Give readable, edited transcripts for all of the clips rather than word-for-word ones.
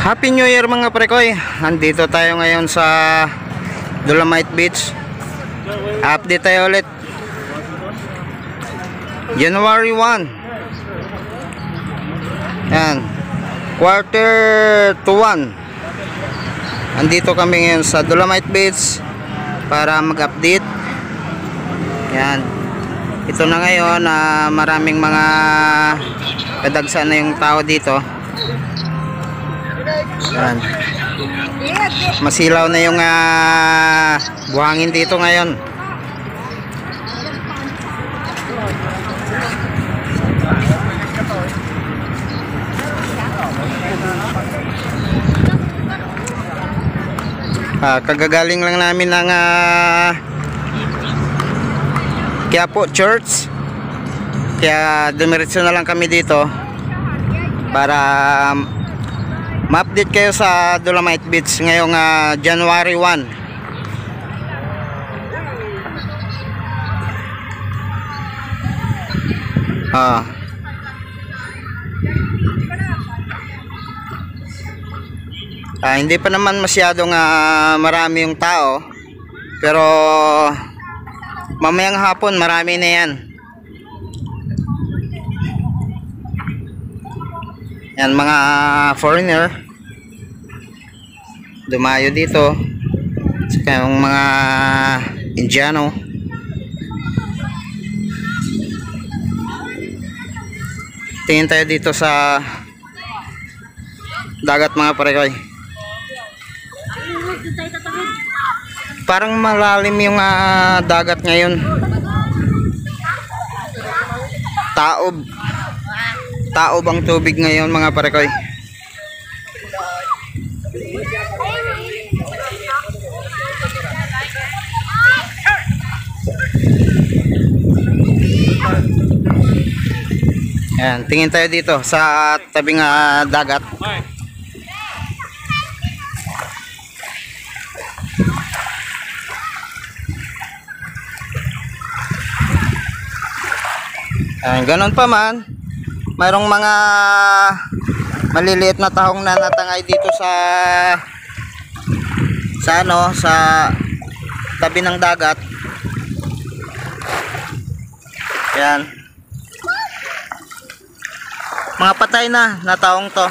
Happy New Year mga prekoy. Nandito tayo ngayon sa Dolomite Beach. Update tayo ulit. January 1. Yan. Quarter to 1. Nandito kami ngayon sa Dolomite Beach para mag-update. Yan. Ito na ngayon na maraming mga kadagsan na yung tao dito. Yan. Masilaw na yung buhangin dito ngayon. Kagagaling lang namin ng Quiapo Church, kaya dumiretso na lang kami dito para ma-update kayo sa Dolomite Beach ngayong January 1. Hindi pa naman masyadong marami yung tao, pero mamayang hapon marami na yan. Yan mga foreigner dumayo dito, saka yung mga Indiano. Tingin tayo dito sa dagat mga parekoy. Parang malalim yung dagat ngayon. Taob ang tubig ngayon mga parekoy. Yan, tingin tayo dito sa tabing dagat. Ganon pa man, mayroong mga maliliit na tahong na natangay dito sa tabi ng dagat. Yan, mga patay na tahong to.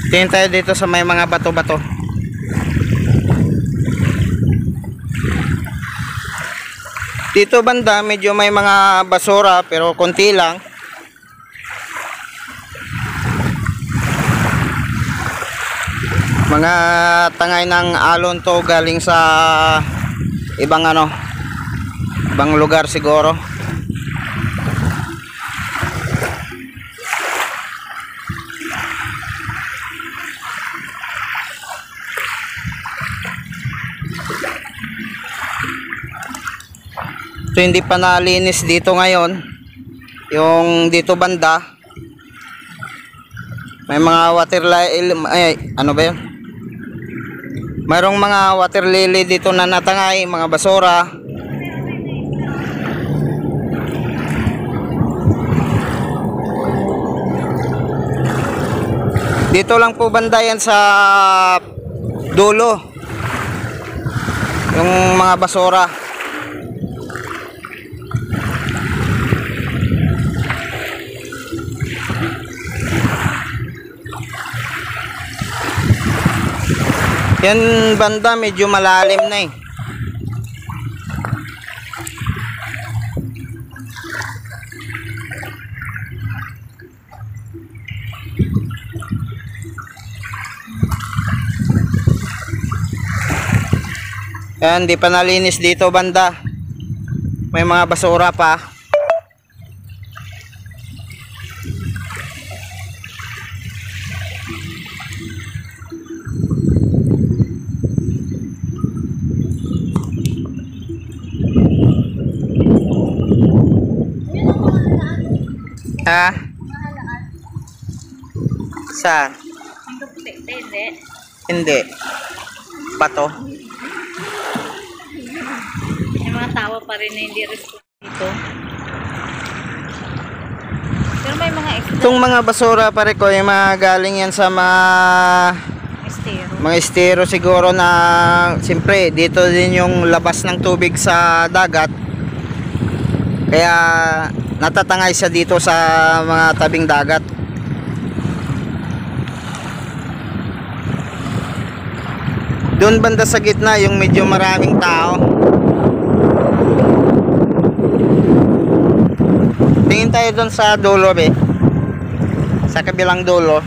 Tingin tayo dito sa may mga bato-bato. Dito banda medyo may mga basura pero konti lang. Mga tangay ng alon to, galing sa ibang ibang lugar siguro. So, hindi pa nalinis dito ngayon yung dito banda. May mga water lily, ano ba yun? Mayroong mga water lily dito na natangay, mga basura. Dito lang po banda yan sa dulo yung mga basura. Yan banda medyo malalim na eh. Yan, di pa nalinis dito banda. May mga basura pa. Ha? Saan? Hindi. Hindi. Bato. May mga tao pa rin na hindi respond dito. Pero may mga extra Itong mga basura pare ko, yung mga galing yan sa estero. mga estero siguro na siyempre dito din yung labas ng tubig sa dagat. Kaya natatangay siya dito sa mga tabing dagat. Doon banda sa gitna yung medyo maraming tao. Tingin tayo doon sa dulo be. Sa kabilang dulo.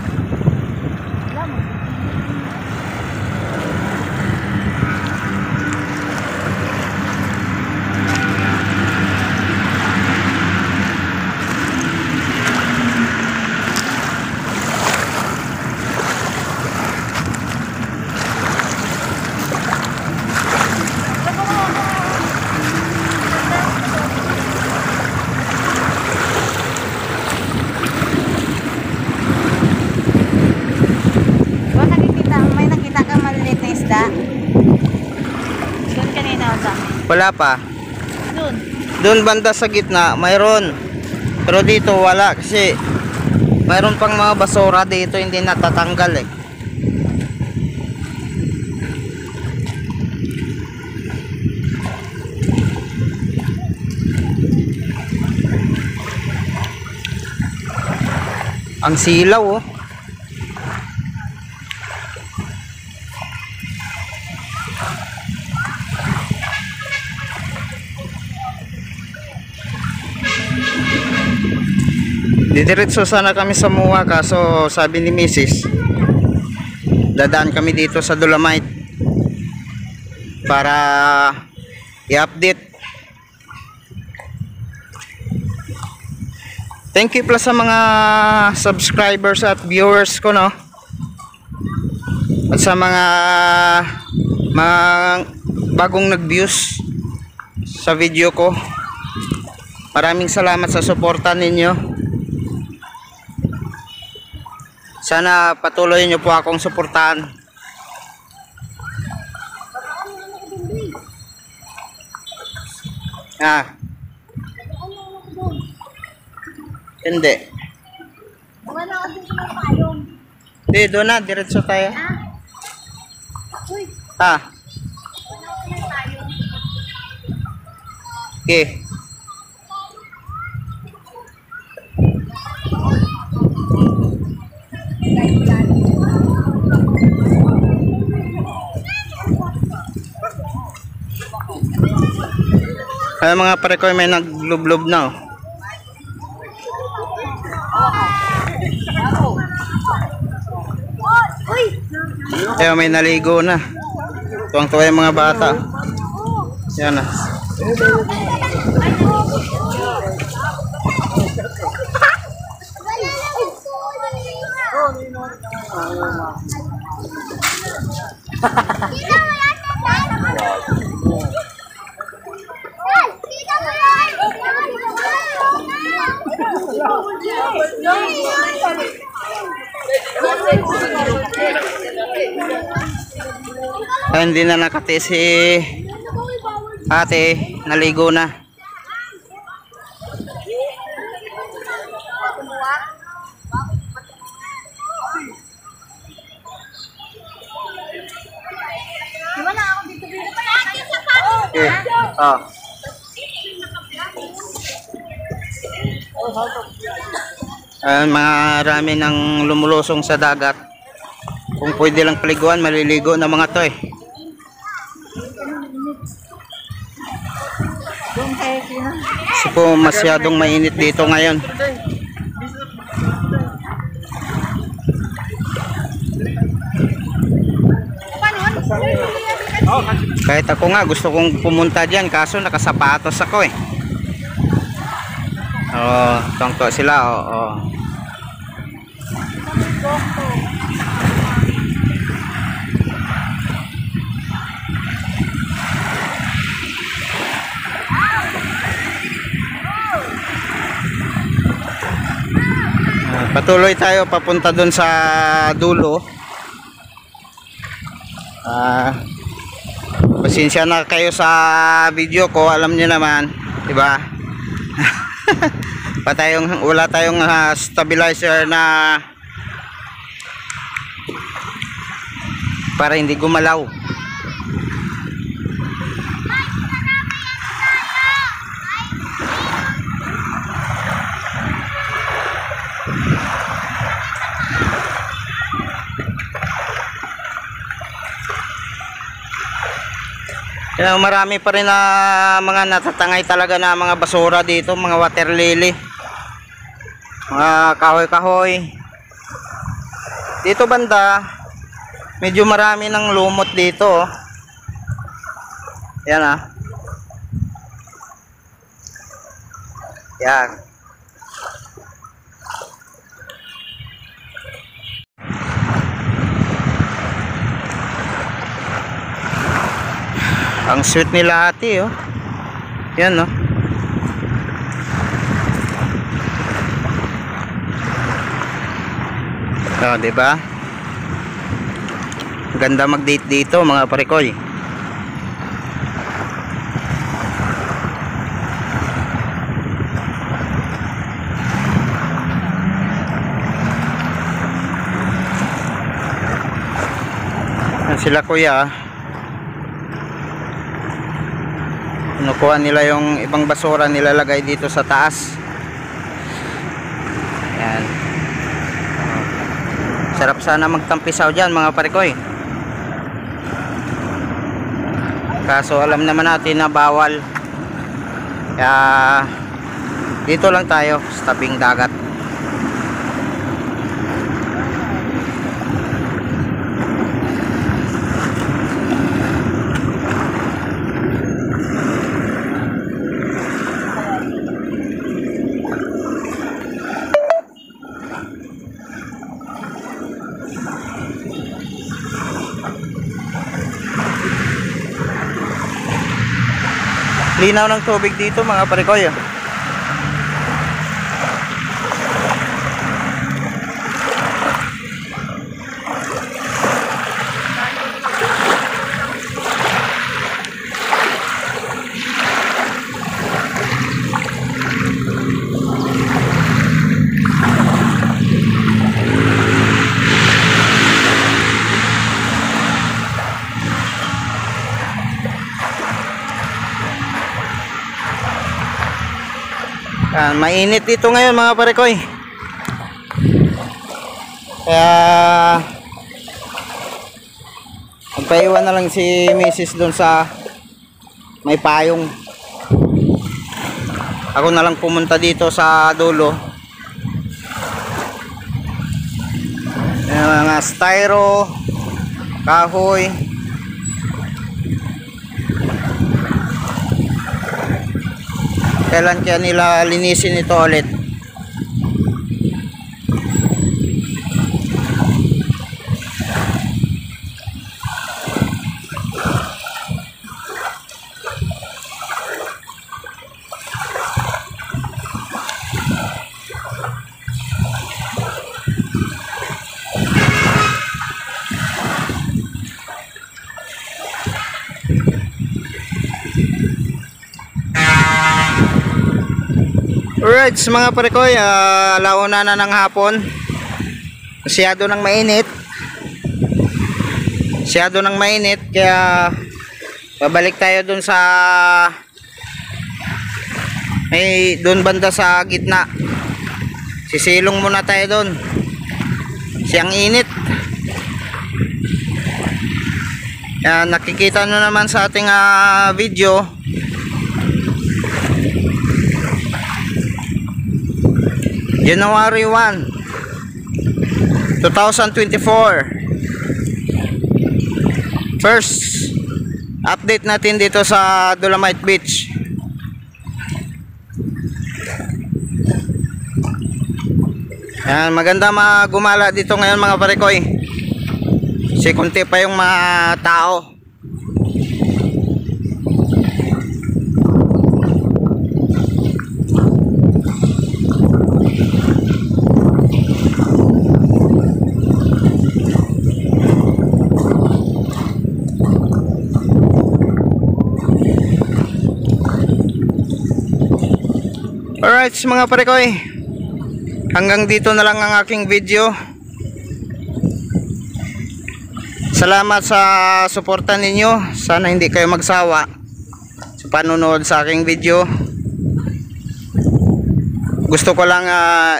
May nakita kang maliliit na isda? Doon kanina o sa amin? Wala pa. Doon. Doon banda sa gitna mayroon. Pero dito wala kasi mayroon pang mga basura dito hindi natatanggal eh. Ang silaw oh. Didiretso sana kami sa MUA kaso sabi ni Mrs. dadaan kami dito sa Dolomite para i-update. Thank you pala sa mga subscribers at viewers ko no. At sa mga bagong nag-views sa video ko. Maraming salamat sa suporta ninyo. Sana patuloy niyo po akong suportahan. Hindi. Wala ka din sa payong. Hindi, doon na. Diretso tayo. Uy, Ah. wala ka ng payong. Okay. Ay mga pare ko may naglublob na oh. Uy! Ayun, may naligo na. Tuwang-tuwa yung mga bata. Yan na. Ay, hindi na nakati si ate, naligo na. Wala ako dito. Okay. Oh. Ayan, marami nang lumulusong sa dagat. Kung pwede lang paliguan, maliligo na mga to eh. Kasi po masyadong mainit dito ngayon. Kahit ako nga gusto kong pumunta dyan kaso nakasapatos ako eh. Oh, tongko sila oh, oh. Patuloy tayo papunta doon sa dulo. Pasensya na kayo sa video ko, alam niyo naman, 'di ba? Wala tayong stabilizer na para hindi gumalaw. Marami pa rin na mga natatangay talaga na mga basura dito, mga water lily, mga kahoy-kahoy. Dito banda, medyo marami ng lumot dito. Yan Yan. Ang sweet nila ate, oh. Yan, no. Oh, 'di ba? Ganda mag-date dito, mga parekoy. Yan sila kuya. Kinukuha nila yung ibang basura, nilalagay dito sa taas. Yan. Sarap sana magtampisaw dyan, mga parekoy. Kaso alam naman natin na bawal. Kaya dito lang tayo sa tabing dagat. Linaw ng tubig dito, mga parekoy. Mainit dito ngayon, mga parekoy. Kaya magpaiwan na lang si Mrs. doon sa may payong. Ako na lang pumunta dito sa dulo. Mga styro, kahoy. Kailan kaya nila linisin ito ulit? Alright, mga parekoy, launa na ng hapon. Masyado nang mainit. Kaya babalik tayo dun sa dun banda sa gitna. Sisilong muna tayo dun. Siyang init. Nakikita nyo naman sa ating video. January 1, 2024. First update natin dito sa Dolomite Beach. Yan, maganda gumala dito ngayon, mga parekoy. Kasi kunti pa yung mga tao. Alright mga pare ko hanggang dito na lang ang aking video. Salamat sa suporta ninyo. Sana hindi kayo magsawa sa panonood sa aking video. Gusto ko lang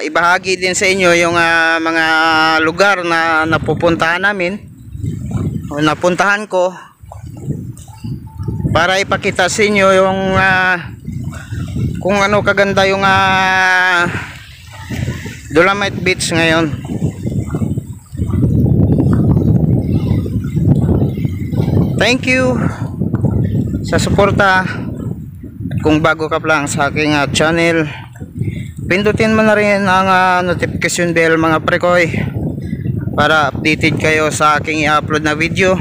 ibahagi din sa inyo yung mga lugar na napupuntahan namin o napuntahan ko, para ipakita sa inyo yung kung ano kaganda yung Dolomite Beach ngayon. Thank you sa suporta. Kung bago ka pa lang sa aking channel, pindutin mo na rin ang notification bell mga prekoy, para updated kayo sa aking i-upload na video.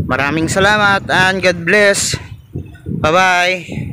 Maraming salamat and God bless. Bye bye.